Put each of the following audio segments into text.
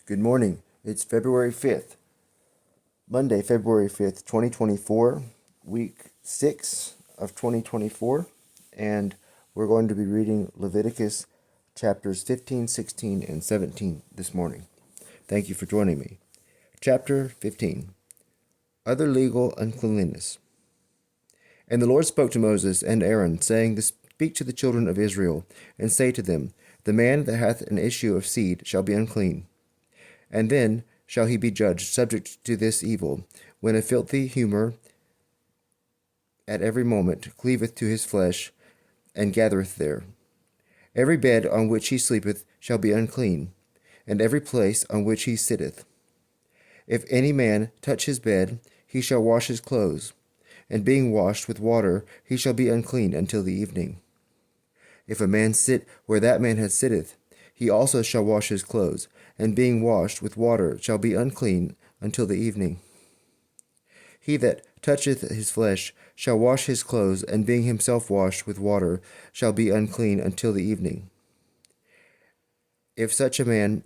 Good morning. It's February 5th, Monday, February 5th, 2024, week 6 of 2024, and we're going to be reading Leviticus chapters 15, 16, and 17 this morning. Thank you for joining me. Chapter 15, Other Legal Uncleanliness. And the Lord spoke to Moses and Aaron, saying, Speak to the children of Israel, and say to them, The man that hath an issue of seed shall be unclean. And then shall he be judged, subject to this evil, when a filthy humour at every moment cleaveth to his flesh, and gathereth there. Every bed on which he sleepeth shall be unclean, and every place on which he sitteth. If any man touch his bed, he shall wash his clothes, and being washed with water, he shall be unclean until the evening. If a man sit where that man hath sitteth, he also shall wash his clothes, and being washed with water shall be unclean until the evening. He that toucheth his flesh shall wash his clothes, and being himself washed with water shall be unclean until the evening. If such a man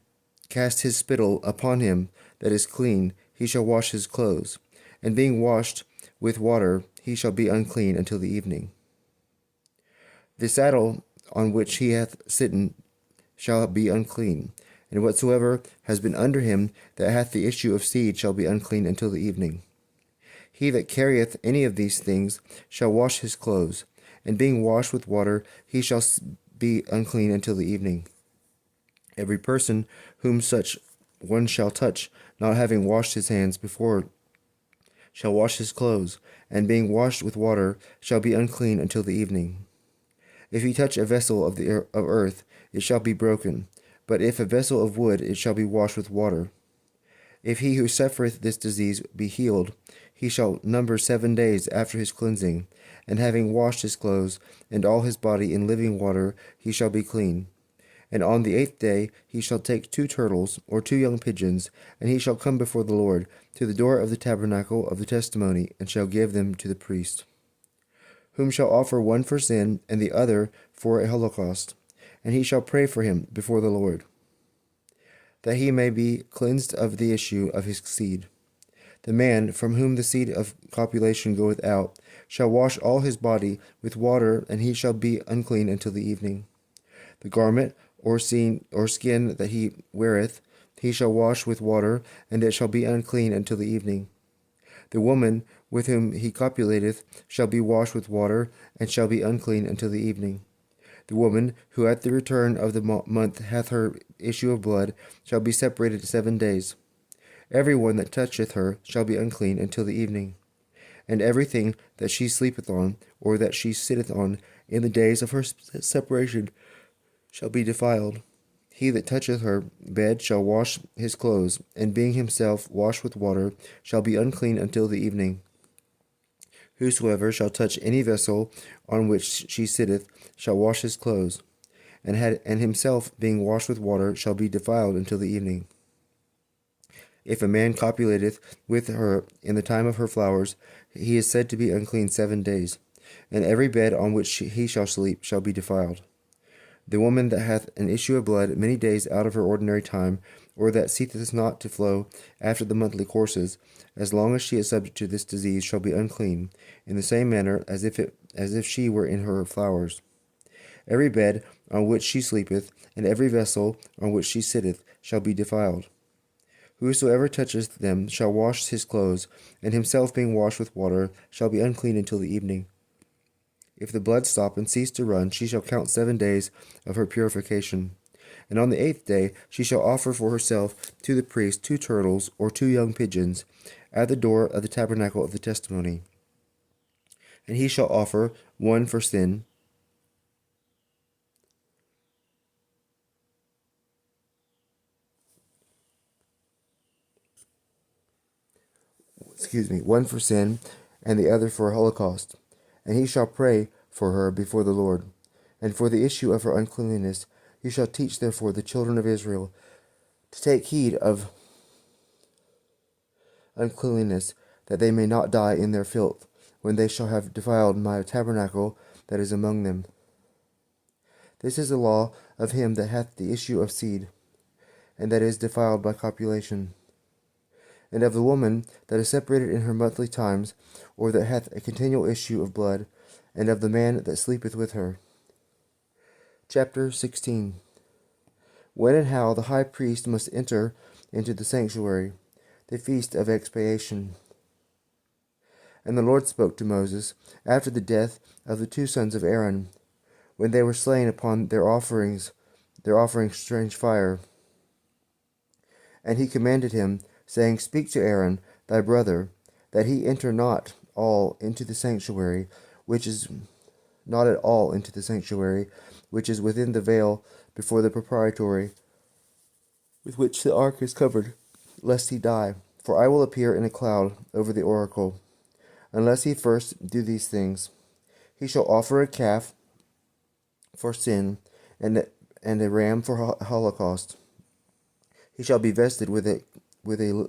cast his spittle upon him that is clean, he shall wash his clothes, and being washed with water he shall be unclean until the evening. The saddle on which he hath sitten shall be unclean, and whatsoever has been under him that hath the issue of seed shall be unclean until the evening. He that carrieth any of these things shall wash his clothes, and being washed with water he shall be unclean until the evening. Every person whom such one shall touch, not having washed his hands before, shall wash his clothes, and being washed with water shall be unclean until the evening. If he touch a vessel of earth, it shall be broken, but if a vessel of wood, it shall be washed with water. If he who suffereth this disease be healed, he shall number 7 days after his cleansing, and having washed his clothes and all his body in living water, he shall be clean. And on the 8th day he shall take 2 turtles, or 2 young pigeons, and he shall come before the Lord to the door of the tabernacle of the testimony, and shall give them to the priest, whom shall offer one for sin, and the other for a holocaust. And he shall pray for him before the Lord, that he may be cleansed of the issue of his seed. The man from whom the seed of copulation goeth out shall wash all his body with water, and he shall be unclean until the evening. The garment or skin that he weareth he shall wash with water, and it shall be unclean until the evening. The woman with whom he copulateth shall be washed with water, and shall be unclean until the evening. The woman who at the return of the month hath her issue of blood shall be separated 7 days. Every one that toucheth her shall be unclean until the evening. And everything that she sleepeth on, or that she sitteth on, in the days of her separation, shall be defiled. He that toucheth her bed shall wash his clothes, and being himself washed with water, shall be unclean until the evening. Whosoever shall touch any vessel on which she sitteth shall wash his clothes, and himself being washed with water shall be defiled until the evening. If a man copulateth with her in the time of her flowers, he is said to be unclean 7 days, and every bed on which he shall sleep shall be defiled. The woman that hath an issue of blood many days out of her ordinary time, or that ceaseth not to flow after the monthly courses, as long as she is subject to this disease, shall be unclean, in the same manner as if she were in her flowers. Every bed on which she sleepeth, and every vessel on which she sitteth, shall be defiled. Whosoever toucheth them shall wash his clothes, and himself being washed with water shall be unclean until the evening. If the blood stop and cease to run, she shall count 7 days of her purification. And on the 8th day she shall offer for herself to the priest 2 turtles, or 2 young pigeons, at the door of the tabernacle of the testimony. And he shall offer one for sin, one for sin, and the other for a holocaust. And he shall pray for her before the Lord. And for the issue of her uncleanness he shall teach therefore the children of Israel to take heed of uncleanness, that they may not die in their filth, when they shall have defiled my tabernacle that is among them. This is the law of him that hath the issue of seed. and that is defiled by copulation, and of the woman that is separated in her monthly times, or that hath a continual issue of blood, and of the man that sleepeth with her. Chapter 16. When and how the high priest must enter into the sanctuary, the feast of expiation. And the Lord spoke to Moses after the death of the two sons of Aaron, when they were slain upon their offering strange fire. And he commanded him, saying, Speak to Aaron thy brother, that he enter not all into the sanctuary, which is not at all into the sanctuary, which is within the veil before the propitiatory, with which the ark is covered, lest he die. For I will appear in a cloud over the oracle, unless he first do these things. He shall offer a calf for sin, and a ram for holocaust. He shall be vested with a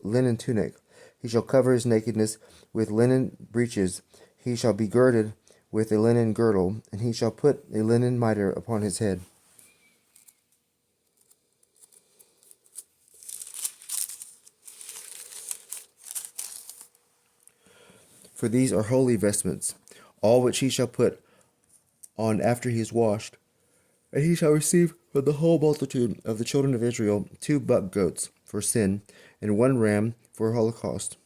linen tunic. He shall cover his nakedness with linen breeches. He shall be girded with a linen girdle, and he shall put a linen mitre upon his head. For these are holy vestments, all which he shall put on after he is washed. And he shall receive from the whole multitude of the children of Israel 2 buck goats for sin, and 1 ram for a holocaust.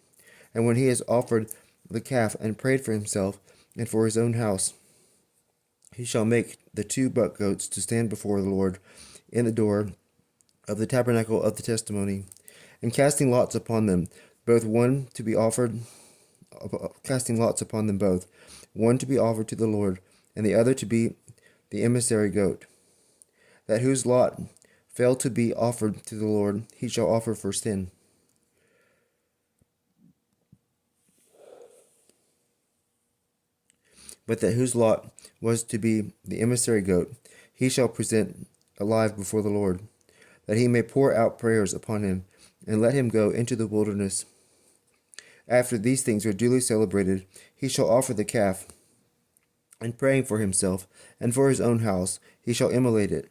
And when he has offered the calf and prayed for himself and for his own house, he shall make the 2 buck goats to stand before the Lord in the door of the tabernacle of the testimony, and casting lots upon them both, one to be offered to the Lord, and the other to be the emissary goat. That whose lot fell to be offered to the Lord, he shall offer for sin. But that whose lot was to be the emissary goat, he shall present alive before the Lord, that he may pour out prayers upon him, and let him go into the wilderness. After these things are duly celebrated, he shall offer the calf, and praying for himself and for his own house, he shall immolate it.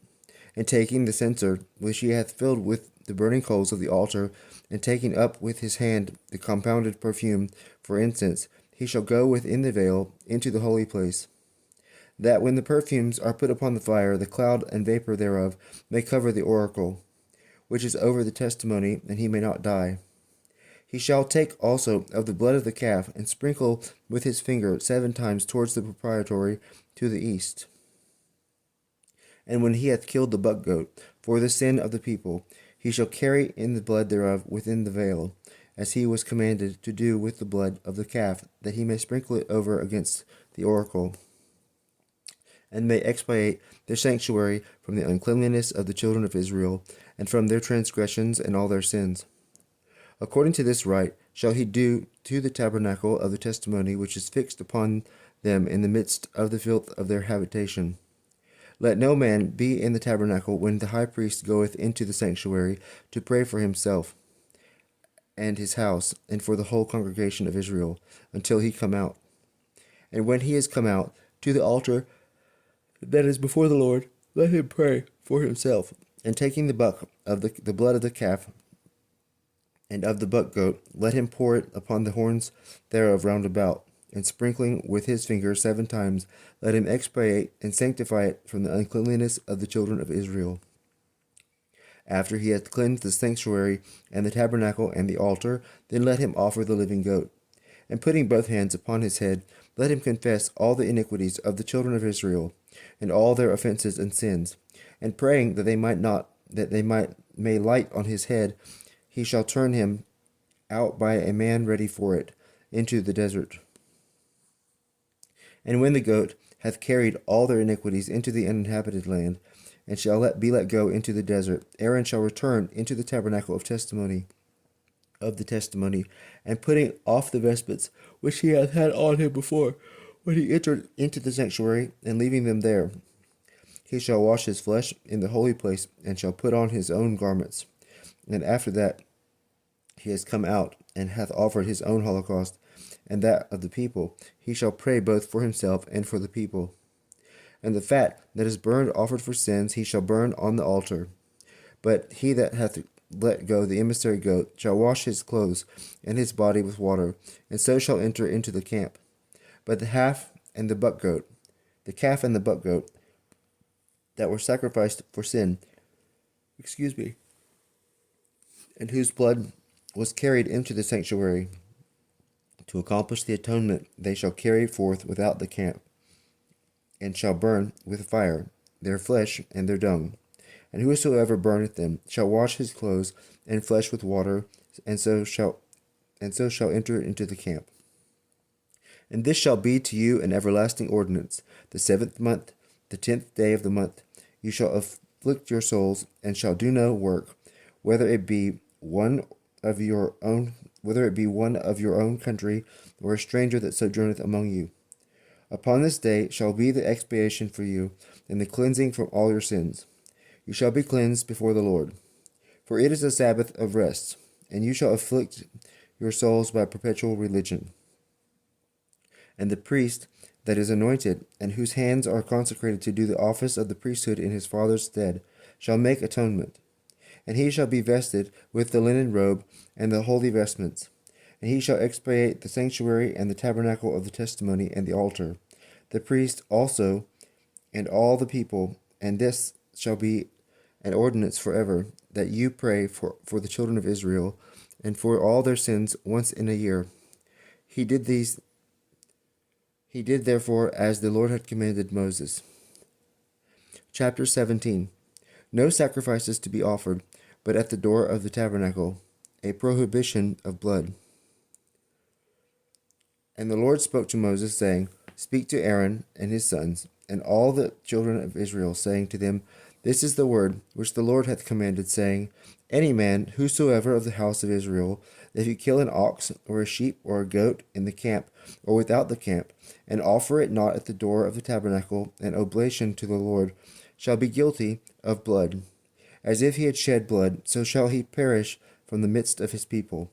And taking the censer which he hath filled with the burning coals of the altar, and taking up with his hand the compounded perfume for incense, he shall go within the veil into the holy place, that when the perfumes are put upon the fire, the cloud and vapor thereof may cover the oracle, which is over the testimony, and he may not die. He shall take also of the blood of the calf, and sprinkle with his finger 7 times towards the propitiatory to the east. And when he hath killed the buck goat for the sin of the people, he shall carry in the blood thereof within the veil, as he was commanded to do with the blood of the calf, that he may sprinkle it over against the oracle, and may expiate their sanctuary from the uncleanliness of the children of Israel, and from their transgressions and all their sins. According to this rite shall he do to the tabernacle of the testimony, which is fixed upon them in the midst of the filth of their habitation. Let no man be in the tabernacle when the high priest goeth into the sanctuary to pray for himself and his house, and for the whole congregation of Israel, until he come out. And when he is come out to the altar that is before the Lord, let him pray for himself, and taking the buck of the blood of the calf and of the buck goat, let him pour it upon the horns thereof round about, and sprinkling with his finger 7 times, let him expiate and sanctify it from the uncleanliness of the children of Israel. After he hath cleansed the sanctuary and the tabernacle and the altar, then let him offer the living goat. And putting both hands upon his head, let him confess all the iniquities of the children of Israel, and all their offenses and sins. And praying that may light on his head, he shall turn him out by a man ready for it into the desert. And when the goat hath carried all their iniquities into the uninhabited land, and shall be let go into the desert, Aaron shall return into the tabernacle of the testimony, and putting off the vestments which he hath had on him before, when he entered into the sanctuary, and leaving them there, he shall wash his flesh in the holy place, and shall put on his own garments. And after that he has come out, and hath offered his own holocaust, and that of the people, he shall pray both for himself and for the people. And the fat that is burned offered for sins he shall burn on the altar. But he that hath let go the emissary goat shall wash his clothes and his body with water, and so shall enter into the camp. But the calf and the buck goat that were sacrificed for sin, and whose blood was carried into the sanctuary to accomplish the atonement, they shall carry forth without the camp, and shall burn with fire their flesh and their dung. And whosoever burneth them shall wash his clothes and flesh with water, and so shall enter into the camp. And this shall be to you an everlasting ordinance. The 7th month, the 10th day of the month, you shall afflict your souls, and shall do no work, whether it be one of your own country, or a stranger that sojourneth among you. Upon this day shall be the expiation for you, and the cleansing from all your sins. You shall be cleansed before the Lord. For it is a Sabbath of rest, and you shall afflict your souls by perpetual religion. And the priest that is anointed, and whose hands are consecrated to do the office of the priesthood in his father's stead, shall make atonement. And he shall be vested with the linen robe and the holy vestments. And he shall expiate the sanctuary and the tabernacle of the testimony and the altar, the priest also, and all the people. And this shall be an ordinance forever, that you pray for the children of Israel, and for all their sins once in a year. He did therefore as the Lord had commanded Moses. Chapter 17. No sacrifices to be offered, but at the door of the tabernacle, a prohibition of blood. And the Lord spoke to Moses, saying, Speak to Aaron and his sons, and all the children of Israel, saying to them, This is the word which the Lord hath commanded, saying, Any man, whosoever of the house of Israel, if he kill an ox, or a sheep, or a goat, in the camp, or without the camp, and offer it not at the door of the tabernacle, an oblation to the Lord, shall be guilty of blood. As if he had shed blood, so shall he perish from the midst of his people.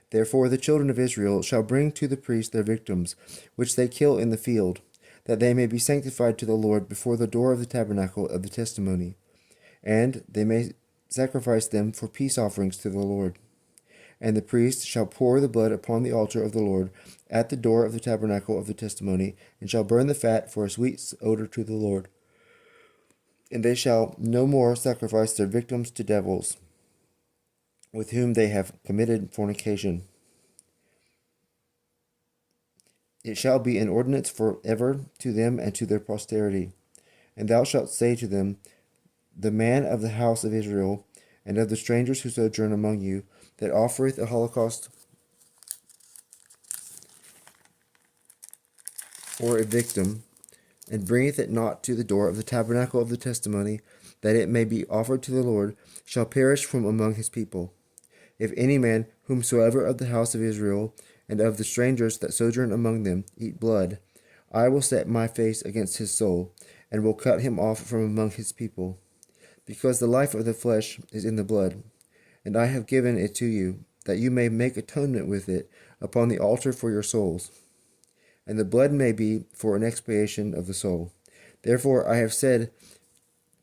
Therefore the children of Israel shall bring to the priest their victims, which they kill in the field, that they may be sanctified to the Lord before the door of the tabernacle of the testimony, and they may sacrifice them for peace offerings to the Lord. And the priest shall pour the blood upon the altar of the Lord at the door of the tabernacle of the testimony, and shall burn the fat for a sweet odor to the Lord. And they shall no more sacrifice their victims to devils, with whom they have committed fornication. It shall be an ordinance forever to them and to their posterity. And thou shalt say to them, The man of the house of Israel, and of the strangers who sojourn among you, that offereth a holocaust or a victim, and bringeth it not to the door of the tabernacle of the testimony, that it may be offered to the Lord, shall perish from among his people. If any man, whomsoever of the house of Israel, and of the strangers that sojourn among them, eat blood, I will set my face against his soul, and will cut him off from among his people. Because the life of the flesh is in the blood, and I have given it to you, that you may make atonement with it upon the altar for your souls. And the blood may be for an expiation of the soul. Therefore I have said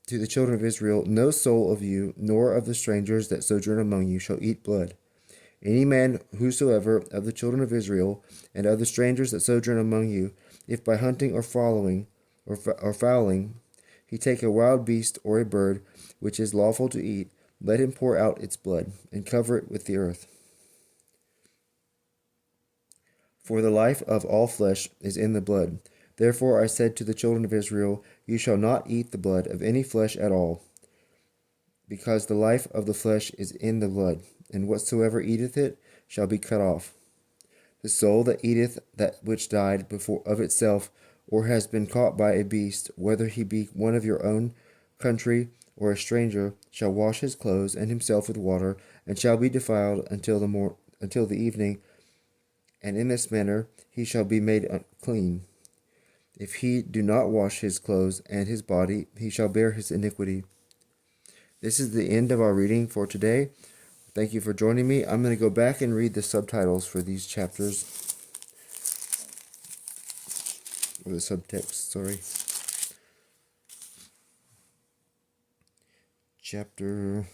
to the children of Israel, No soul of you, nor of the strangers that sojourn among you, shall eat blood. Any man whosoever of the children of Israel, and of the strangers that sojourn among you, if by hunting or fowling, he take a wild beast or a bird, which is lawful to eat, let him pour out its blood, and cover it with the earth. For the life of all flesh is in the blood. Therefore I said to the children of Israel, You shall not eat the blood of any flesh at all, because the life of the flesh is in the blood, and whatsoever eateth it shall be cut off. The soul that eateth that which died before of itself, or has been caught by a beast, whether he be one of your own country or a stranger, shall wash his clothes and himself with water, and shall be defiled until the evening, and in this manner he shall be made clean. If he do not wash his clothes and his body, he shall bear his iniquity. This is the end of our reading for today. Thank you for joining me. I'm going to go back and read the subtitles for these chapters. Or the subtext, sorry. Chapter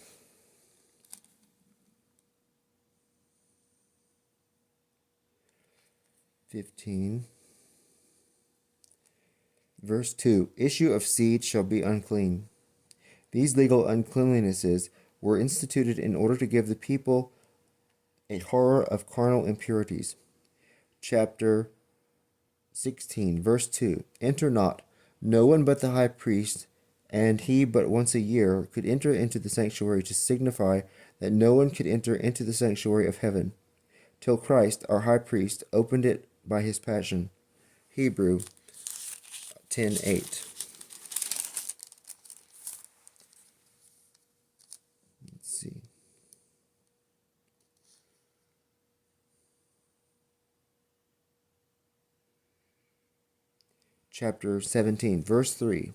15. Verse 2. Issue of seed shall be unclean. These legal uncleannesses were instituted in order to give the people a horror of carnal impurities. Chapter 16, verse 2. Enter not. No one but the high priest, and he but once a year, could enter into the sanctuary, to signify that no one could enter into the sanctuary of heaven, till Christ, our high priest, opened it by his passion. Hebrew 10:8. Let's see. Chapter 17, verse 3.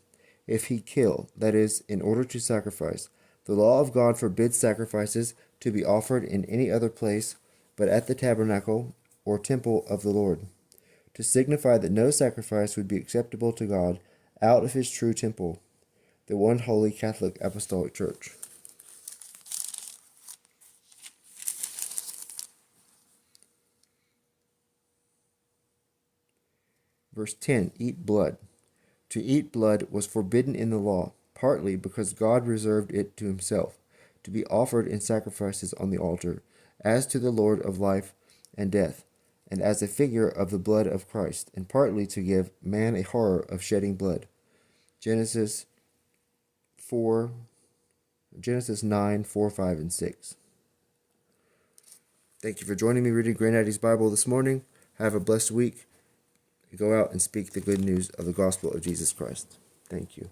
If he kill, that is, in order to sacrifice, the law of God forbids sacrifices to be offered in any other place but at the tabernacle or temple of the Lord, to signify that no sacrifice would be acceptable to God out of his true temple, the one holy Catholic Apostolic Church. Verse 10. Eat blood. To eat blood was forbidden in the law, partly because God reserved it to himself, to be offered in sacrifices on the altar, as to the Lord of life and death, and as a figure of the blood of Christ, and partly to give man a horror of shedding blood. Genesis 9, 4, 5, and 6. Thank you for joining me reading Granddaddy's Bible this morning. Have a blessed week. Go out and speak the good news of the gospel of Jesus Christ. Thank you.